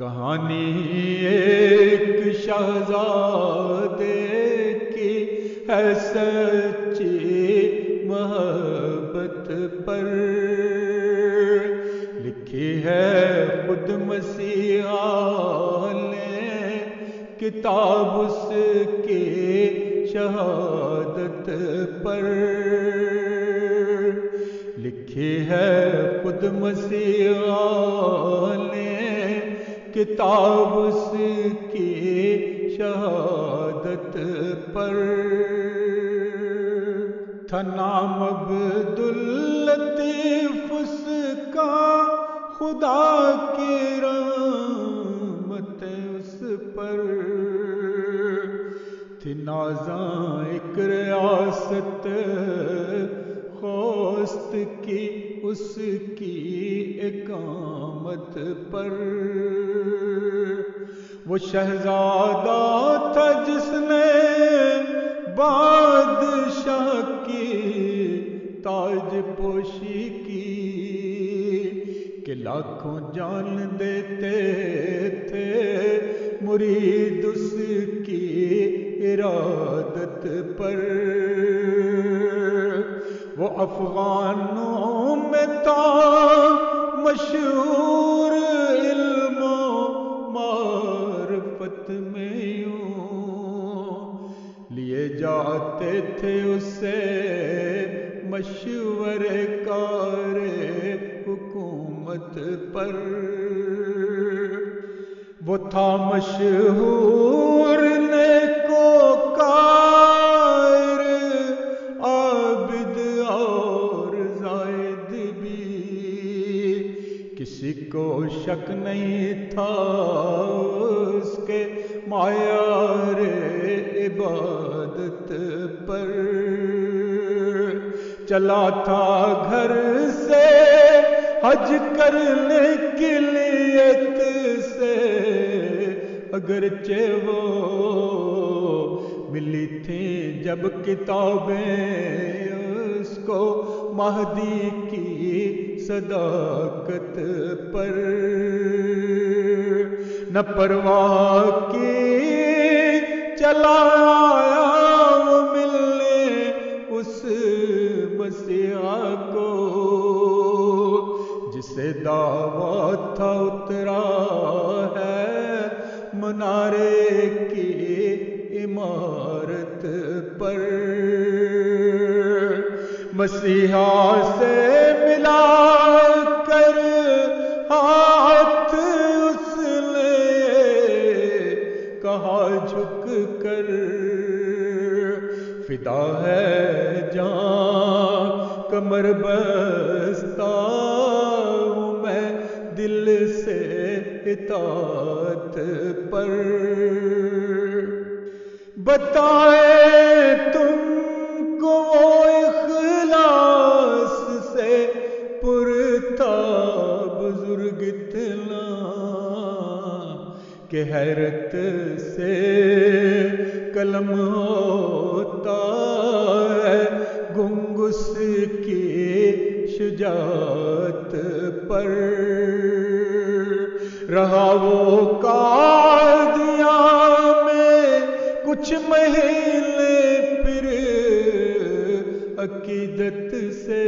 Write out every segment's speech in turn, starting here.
کہانی ایک شہزادے کی ہے سچی محبت پر، لکھی ہے خود مسیحا نے کتاب اس کی شہادت پر، لکھی ہے خود مسیحا نے کتاب اس کی شہادت پر۔ تھا نام عبداللطیف اس کا، خدا کی رحمت اس پر تھی نازاں ایک ریاست خوست کی اس کی اقامت پر۔ وہ شہزادہ تھا جس نے بادشاہ کی تاج پوشی کی، کہ لاکھوں جان دیتے تھے مرید اس کی ارادت پر۔ وہ افغانوں میں تھا مشہور علم و معرفت میں، یوں لیے جاتے تھے اسے مشورے کار حکومت پر۔ وہ تھا مشہور نیکوکار عابد اور زاہد بھی، کسی کو شک نہیں تھا اس کے معیار عبادت پر۔ چلا تھا گھر سے حج کرنے کی نیت سے، اگرچہ وہ ملی تھیں جب کتابیں اس کو مہدی کی صداقت پر، نہ پرواہ کی چلا آیا وہ ملنے اس مسیحا کو، جسے دعویٰ تھا اترا ہے منارے کی عمارت پر۔ مسیحا سے ملا کر ہاتھ اس نے کہا جھک کر، فدا ہے جان کمر بستہ ہوں میں دل سے اطاعت پر۔ بتائے تم کو وہ اخلاص سے پرتا بزرگ اتنا، کہ حیرت سے قلم ہوتا ہے گنگ اس کی شجاعت پر۔ رہا وہ قادیاں میں کچھ مہینے پھر عقیدت سے،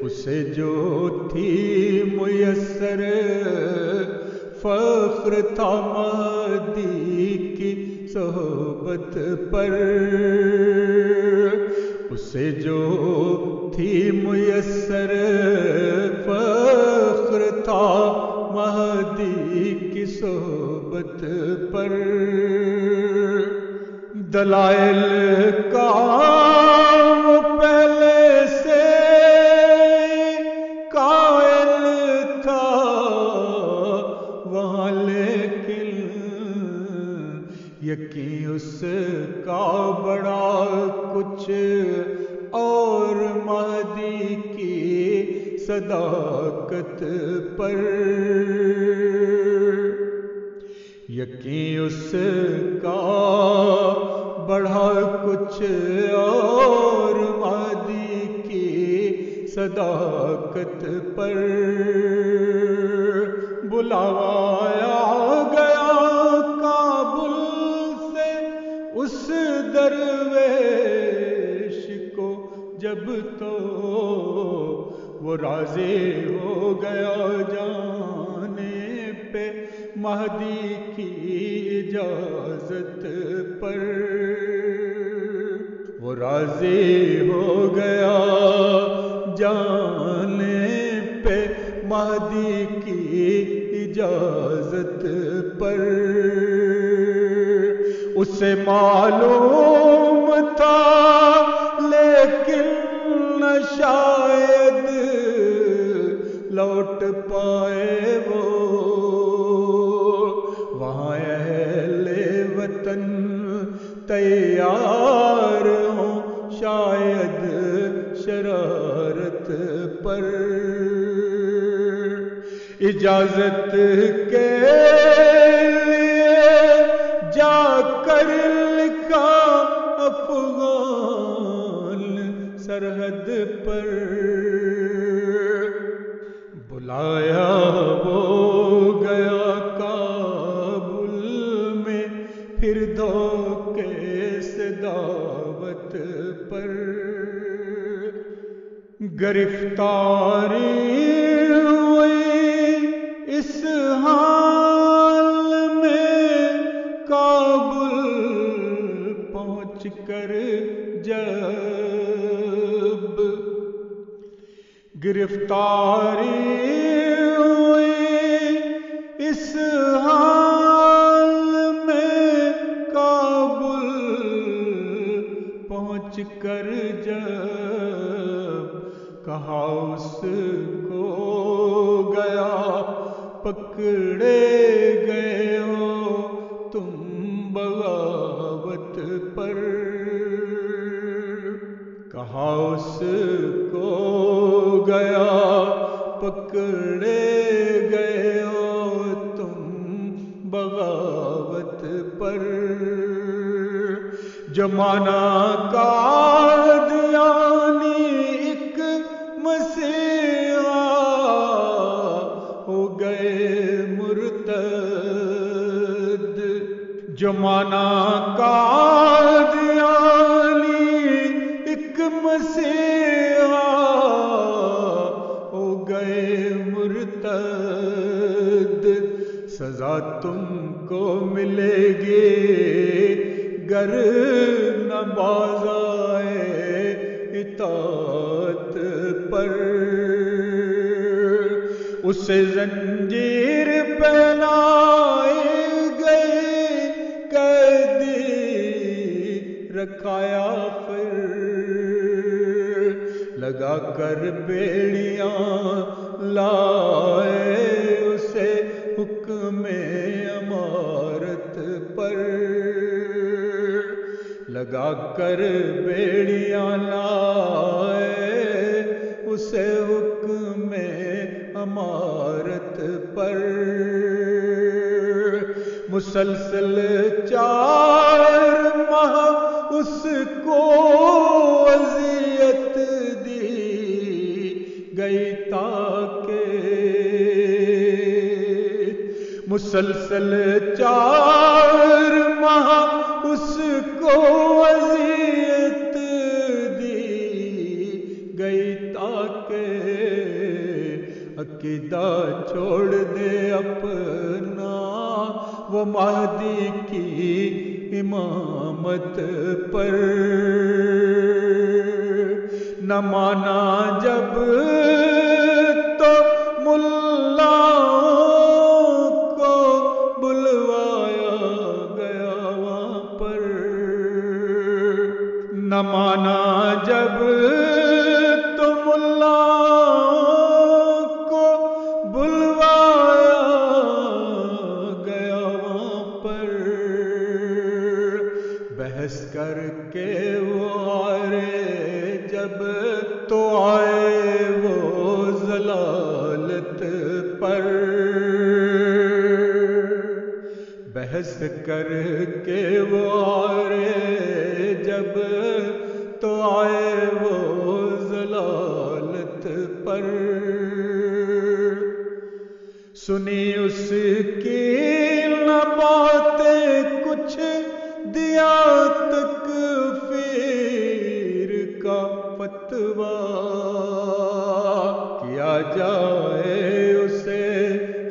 اسے جو تھی میسر فخر تھا مہدی کی صحبت پر، اسے جو تھی میسر فخر تھا مہدی کی صحبت پر۔ دلائل کا وہ پہلے سے قائل تھا وہاں، لیکن یقین اس کا بڑا کچھ اور مہدی کی صداقت پر۔ یقین اس کا بڑا کچھ اور مہدی کی صداقت پر بلایا گیا کابل سے اس درویش کو جب تو وہ راضی ہو گیا جانے پہ مہدی کی اجازت پر، وہ راضی ہو گیا جانے پہ مہدی کی اجازت پر۔ اسے معلوم تھا لیکن نہ شاید لوٹ پائے وہ، وہاں اہل وطن تیار ہوں شاید شرارت پر۔ اجازت کے لیے جا کر لکھا افغان سرحد پر، بلایا وہ گیا کابل میں پھر دھوکے سے دعوت پر۔ گرفتاری اس حال میں کابل پہنچ کر جب، گرفتاری ہوئی اس حال میں کابل پہنچ کر جب، کہا اس کو گیا پکڑے گئے ہو تم بغاوت پر، کہا اس کو گیا پکڑے گئے ہو تم بغاوت پر۔ زمانہ قادیانی ایک مسیحا ہو گئے مرتد، زمانہ قادیانی ایک مسیحا ہو گئے مرتد، سزا تم کو ملے گی گر نہ باز آئے اطاعت پر۔ اسے زنجیر پہنائی گئی قیدی رکھایا پھر، لگا کر بیڑیاں لائے اسے حکم امارت پر، لگا کر بیڑیاں لائے اسے حکم امارت پر۔ مسلسل 4 ماہ اس کو اذیت دی گئی تاکہ، مسلسل 4 ماہ اس کو اذیت دی گئی تاکہ عقیدہ چھوڑ دے اپنا وہ مہدی کی امامت پر۔ نہ مانا جب تو ملاؤں کو بلوایا گیا وہاں پر، نہ مانا جب تو ملاؤں کو بلوایا گیا وہاں پر، بحث کر کے وہ آرے جب تو آئے وہ ضلالت پر، بحث کر کے وہ آرے جب تو آئے وہ ضلالت پر۔ سنی اس کی نہ باتیں کچھ دیا تکفیر کا فتویٰ، کیا جائے اسے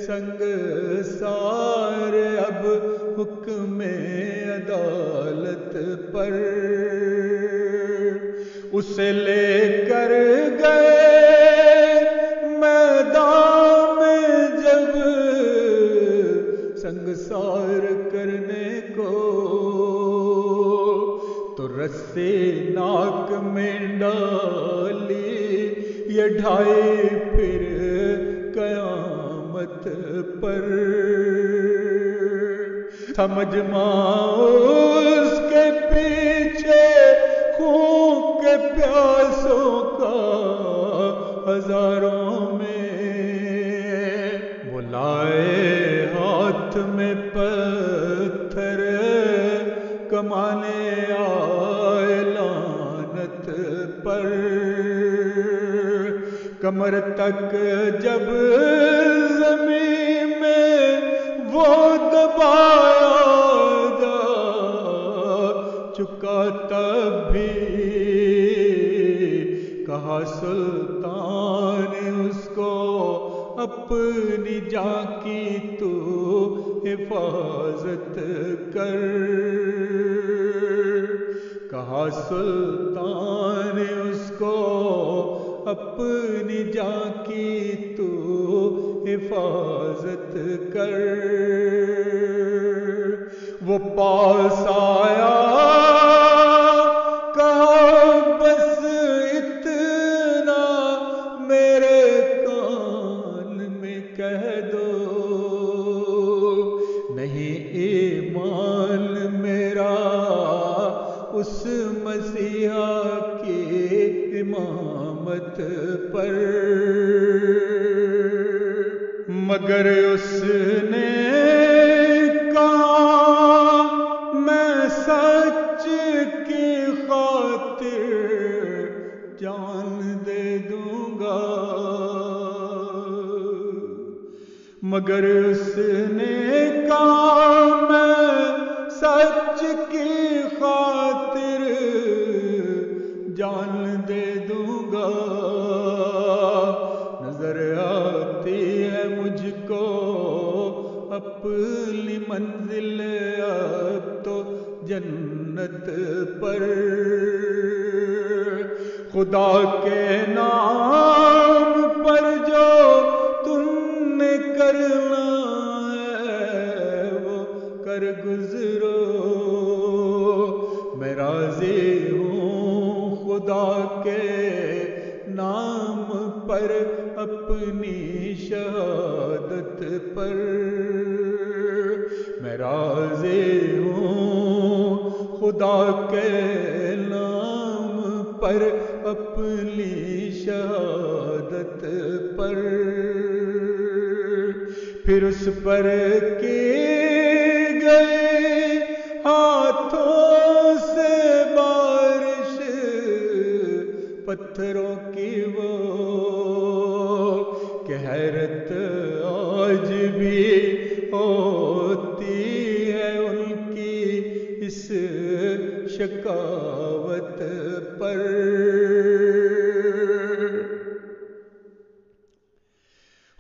سنگسار اب حکم عدالت پر، اسے لے کر گئے میدان میں جب سنگسار کرنے کو، تو رسی ناک میں ڈالی یہ ڈھائی پھر قیامت پر، تھا مجمع اس کے پیچھے خون کے پیاسوں کا ہزاروں میں، بلائے ہاتھ میں پتھر کمانے آئے لعنت پر، کمر تک جب زمین میں وہ دبایا جا چکا تب بھی کہا سلطان اس کو اپنی جان کی تو حفاظت کر، کہا سلطان اس کو اپنی جان کی تو حفاظت کر، وہ پاس آیا کہا بس اتنا میرے کان میں کہہ دو، نہیں ایمان میرا اس مسیحا کی امامت پر، مگر اس نے کہا میں سچ کی خاطر جان دے دوں گا، مگر اس نے کہا میں سچ کی خاطر جان دے دوں گا، نظر آتی ہے مجھ کو اپنی منزل اب تو جنت پر، خدا کے نام پر جو تم نے کرنا ہے وہ کر گزرو، میں راضی ہوں خدا کے نام پر اپنی شہادت پر، میں راضی ہوں خدا کے نام پر اپنی شہادت پر، پھر اس پر کی گئی ہاتھوں سے بارش پتھروں کی وہ، کہ حیرت آج بھی ہوتی ہے ان کی اس شکاوت پر،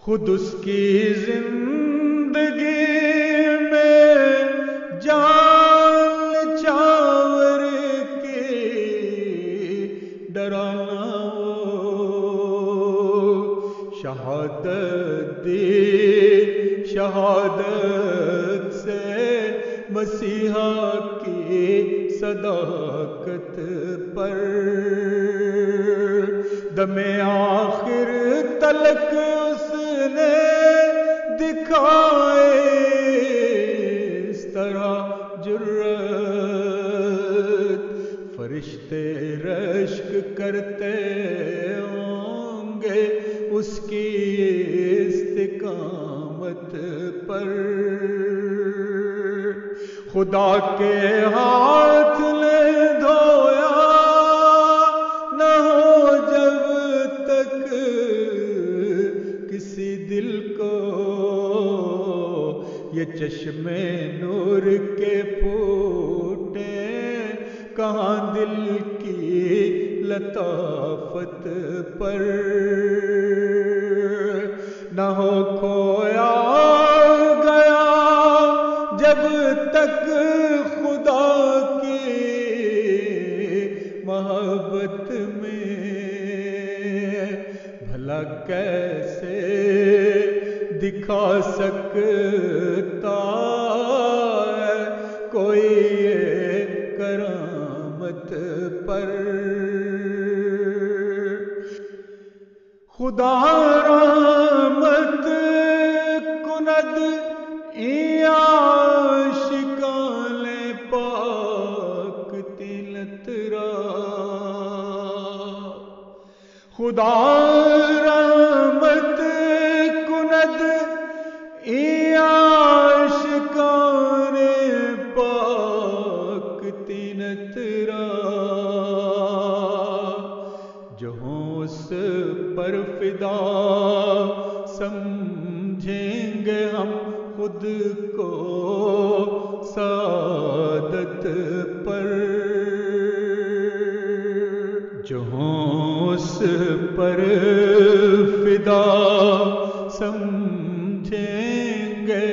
خود اس کی زندگی میں جان چاور کی ڈرانا وہ شہادت دی، شہادت سے مسیحا کی صداقت پر، دم آخر تلک اس نے دکھائے اس طرح جرأت، فرشتے رشک کرتے ہوں گے اس کی استقامت پر، خدا کے ہاتھ نے دھویا نہ ہو جب تک کسی دل کو یہ چشمے نور کے پھوٹے کہاں دل کی لطافت پر، نہ ہو کھویا گیا جب تک خدا کی محبت میں، بھلا کیسے دکھا سکتا ہے کوئی یہ کرامت پر، خدا رحمت کند ای عاشقان پاک تلت را، خدا رحمت کند ای عاشقان پاک تلت را، جو ہوں اس پر فدا سمجھیں گے ہم خود کو سعادت پر، جو ہوں اس پر فدا سمجھیں گے